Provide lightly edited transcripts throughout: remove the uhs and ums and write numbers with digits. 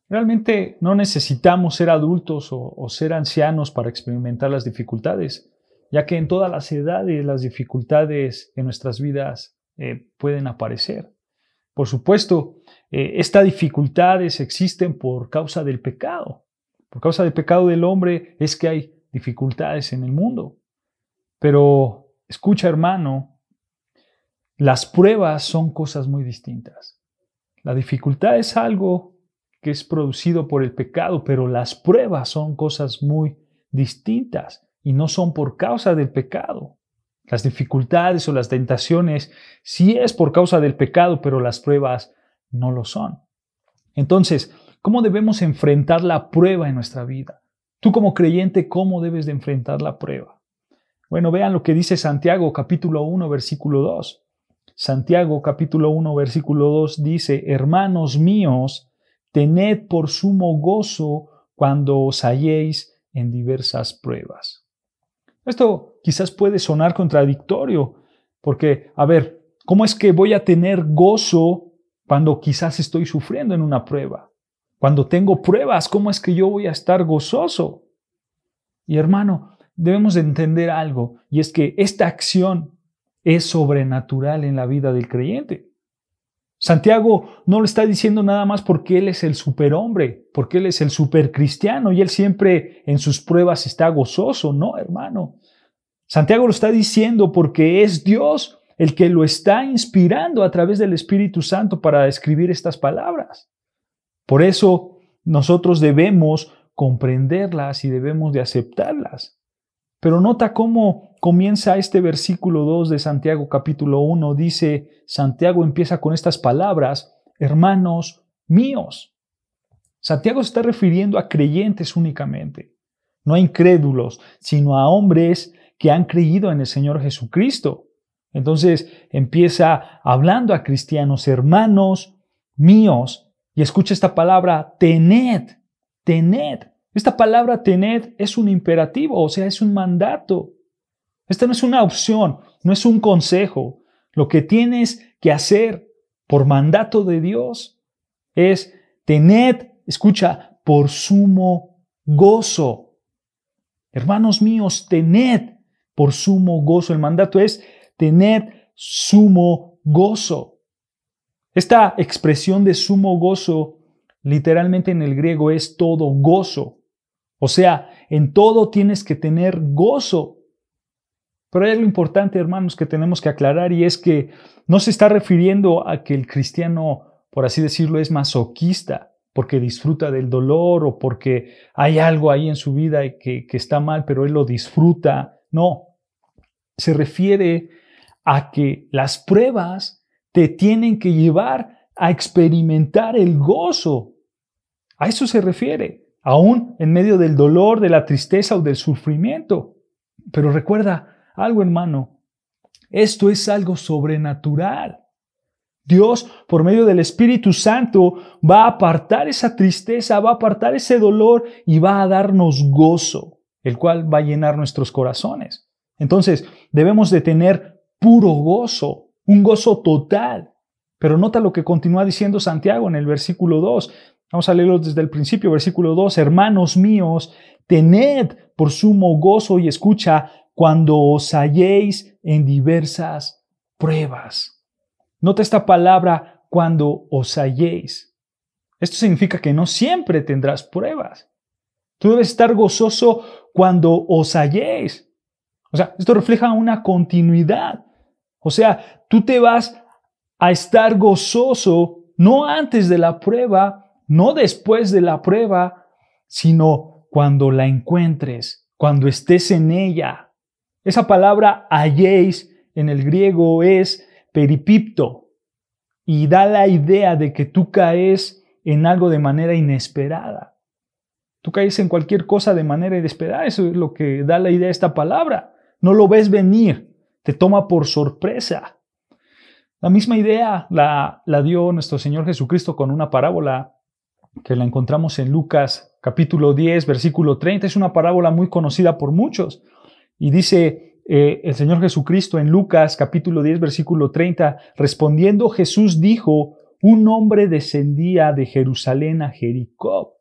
Realmente no necesitamos ser adultos o ser ancianos para experimentar las dificultades, ya que en todas las edades las dificultades en nuestras vidas pueden aparecer. Por supuesto, estas dificultades existen por causa del pecado. Por causa del pecado del hombre es que hay dificultades en el mundo. Pero escucha, hermano, las pruebas son cosas muy distintas. La dificultad es algo que es producido por el pecado, pero las pruebas son cosas muy distintas y no son por causa del pecado. Las dificultades o las tentaciones sí es por causa del pecado, pero las pruebas no lo son. Entonces, ¿cómo debemos enfrentar la prueba en nuestra vida? Tú como creyente, ¿cómo debes de enfrentar la prueba? Bueno, vean lo que dice Santiago capítulo 1, versículo 2. Santiago capítulo 1, versículo 2 dice: Hermanos míos, tened por sumo gozo cuando os halléis en diversas pruebas. Esto quizás puede sonar contradictorio, porque, a ver, ¿cómo es que voy a tener gozo cuando quizás estoy sufriendo en una prueba? Cuando tengo pruebas, ¿cómo es que yo voy a estar gozoso? Y hermano, debemos de entender algo, y es que esta acción es sobrenatural en la vida del creyente. Santiago no lo está diciendo nada más porque él es el superhombre, porque él es el supercristiano y él siempre en sus pruebas está gozoso. No, hermano. Santiago lo está diciendo porque es Dios el que lo está inspirando a través del Espíritu Santo para escribir estas palabras. Por eso nosotros debemos comprenderlas y debemos de aceptarlas. Pero nota cómo comienza este versículo 2 de Santiago capítulo 1. Dice, Santiago empieza con estas palabras: hermanos míos. Santiago se está refiriendo a creyentes únicamente, no a incrédulos, sino a hombres que han creído en el Señor Jesucristo. Entonces empieza hablando a cristianos: hermanos míos. Y escucha esta palabra: tened, tened. Esta palabra tened es un imperativo, o sea, es un mandato. Esta no es una opción, no es un consejo. Lo que tienes que hacer por mandato de Dios es tened, escucha, por sumo gozo. Hermanos míos, tened por sumo gozo. El mandato es tened sumo gozo. Esta expresión de sumo gozo literalmente en el griego es todo gozo. O sea, en todo tienes que tener gozo. Pero hay algo importante, hermanos, que tenemos que aclarar, y es que no se está refiriendo a que el cristiano, por así decirlo, es masoquista, porque disfruta del dolor o porque hay algo ahí en su vida que está mal, pero él lo disfruta. No, se refiere a que las pruebas te tienen que llevar a experimentar el gozo. A eso se refiere, aún en medio del dolor, de la tristeza o del sufrimiento. Pero recuerda algo, hermano, esto es algo sobrenatural. Dios, por medio del Espíritu Santo, va a apartar esa tristeza, va a apartar ese dolor y va a darnos gozo, el cual va a llenar nuestros corazones. Entonces, debemos de tener puro gozo, un gozo total. Pero nota lo que continúa diciendo Santiago en el versículo 2. Vamos a leerlo desde el principio, versículo 2. Hermanos míos, tened por sumo gozo y escucha cuando os halléis en diversas pruebas. Nota esta palabra, cuando os halléis. Esto significa que no siempre tendrás pruebas. Tú debes estar gozoso cuando os halléis. O sea, esto refleja una continuidad. O sea, tú te vas a estar gozoso no antes de la prueba, no después de la prueba, sino cuando la encuentres, cuando estés en ella. Esa palabra halléis en el griego es peripipto y da la idea de que tú caes en algo de manera inesperada. Tú caes en cualquier cosa de manera inesperada. Eso es lo que da la idea de esta palabra. No lo ves venir, te toma por sorpresa. La misma idea la dio nuestro Señor Jesucristo con una parábola que la encontramos en Lucas capítulo 10, versículo 30. Es una parábola muy conocida por muchos. Y dice el Señor Jesucristo en Lucas capítulo 10, versículo 30, respondiendo Jesús dijo: un hombre descendía de Jerusalén a Jericó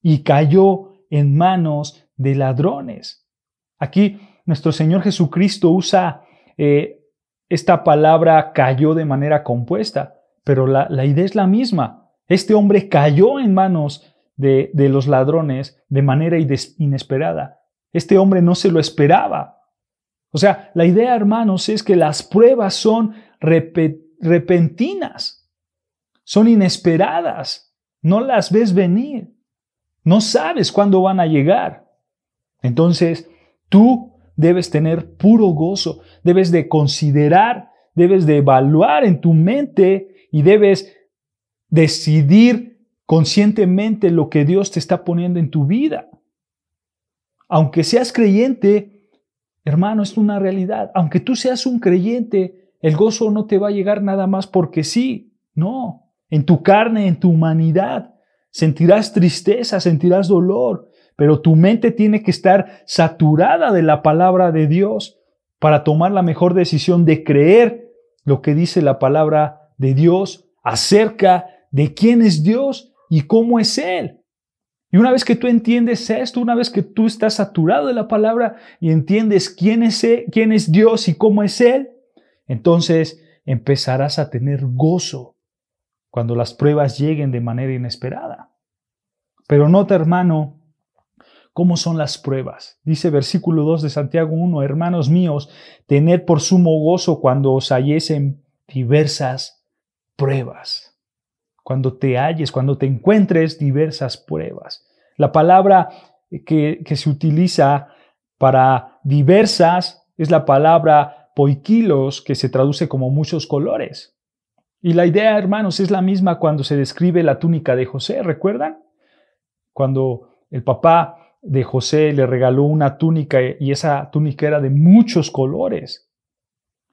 y cayó en manos de ladrones. Aquí nuestro Señor Jesucristo usa esta palabra cayó de manera compuesta, pero la idea es la misma. Este hombre cayó en manos de los ladrones de manera inesperada. Este hombre no se lo esperaba. O sea, la idea, hermanos, es que las pruebas son repentinas, son inesperadas, no las ves venir, no sabes cuándo van a llegar. Entonces, tú debes tener puro gozo, debes de considerar, debes de evaluar en tu mente y debes decidir conscientemente lo que Dios te está poniendo en tu vida. Aunque seas creyente, hermano, es una realidad. Aunque tú seas un creyente, el gozo no te va a llegar nada más porque sí. No, en tu carne, en tu humanidad, sentirás tristeza, sentirás dolor, pero tu mente tiene que estar saturada de la palabra de Dios para tomar la mejor decisión de creer lo que dice la palabra de Dios acerca de quién es Dios y cómo es Él. Y una vez que tú entiendes esto, una vez que tú estás saturado de la palabra y entiendes quién es Dios y cómo es Él, entonces empezarás a tener gozo cuando las pruebas lleguen de manera inesperada. Pero nota, hermano, cómo son las pruebas. Dice versículo 2 de Santiago 1, hermanos míos, tened por sumo gozo cuando os halléis en diversas pruebas. Cuando te halles, cuando te encuentres diversas pruebas. La palabra que se utiliza para diversas es la palabra poikilos, que se traduce como muchos colores. Y la idea, hermanos, es la misma cuando se describe la túnica de José, ¿recuerdan? Cuando el papá de José le regaló una túnica y esa túnica era de muchos colores.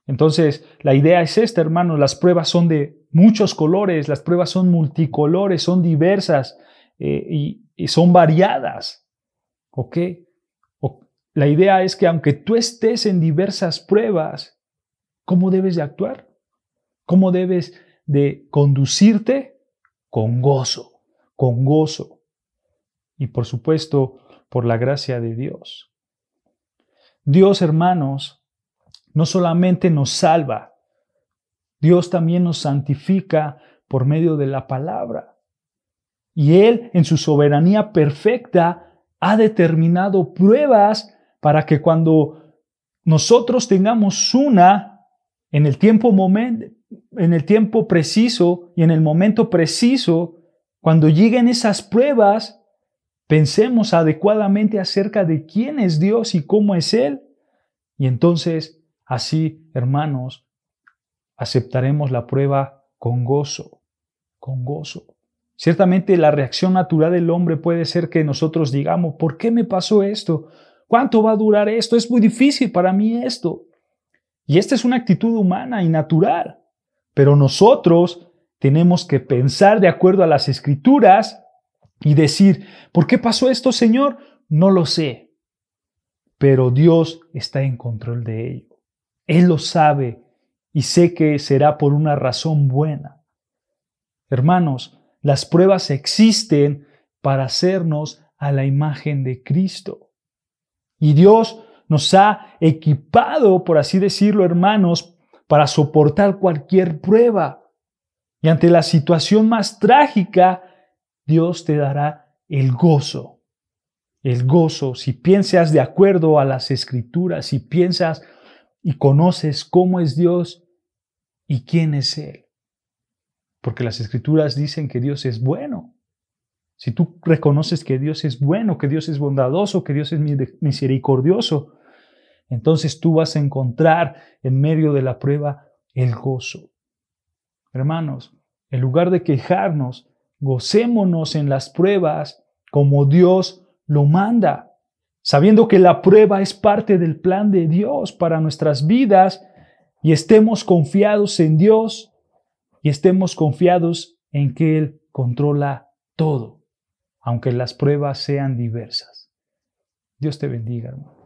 Entonces, la idea es esta, hermanos, las pruebas son de muchos colores, las pruebas son multicolores, son diversas y son variadas. ¿Ok? La idea es que aunque tú estés en diversas pruebas, ¿cómo debes de actuar? ¿Cómo debes de conducirte? Con gozo, con gozo. Y por supuesto, por la gracia de Dios. Dios, hermanos, no solamente nos salva, Dios también nos santifica por medio de la palabra. Y Él, en su soberanía perfecta, ha determinado pruebas para que cuando nosotros tengamos una en el tiempo preciso y en el momento preciso, cuando lleguen esas pruebas, pensemos adecuadamente acerca de quién es Dios y cómo es Él. Y entonces, así, hermanos, aceptaremos la prueba con gozo, con gozo. Ciertamente la reacción natural del hombre puede ser que nosotros digamos, ¿por qué me pasó esto? ¿Cuánto va a durar esto? Es muy difícil para mí esto. Y esta es una actitud humana y natural. Pero nosotros tenemos que pensar de acuerdo a las Escrituras y decir, ¿por qué pasó esto, Señor? No lo sé. Pero Dios está en control de ello. Él lo sabe y sé que será por una razón buena. Hermanos, las pruebas existen para hacernos a la imagen de Cristo. Y Dios nos ha equipado, por así decirlo, hermanos, para soportar cualquier prueba. Y ante la situación más trágica, Dios te dará el gozo. El gozo, si piensas de acuerdo a las Escrituras, si piensas y conoces cómo es Dios y quién es Él. Porque las Escrituras dicen que Dios es bueno. Si tú reconoces que Dios es bueno, que Dios es bondadoso, que Dios es misericordioso, entonces tú vas a encontrar en medio de la prueba el gozo. Hermanos, en lugar de quejarnos, gocémonos en las pruebas como Dios lo manda, sabiendo que la prueba es parte del plan de Dios para nuestras vidas y estemos confiados en Dios y estemos confiados en que Él controla todo, aunque las pruebas sean diversas. Dios te bendiga, hermano.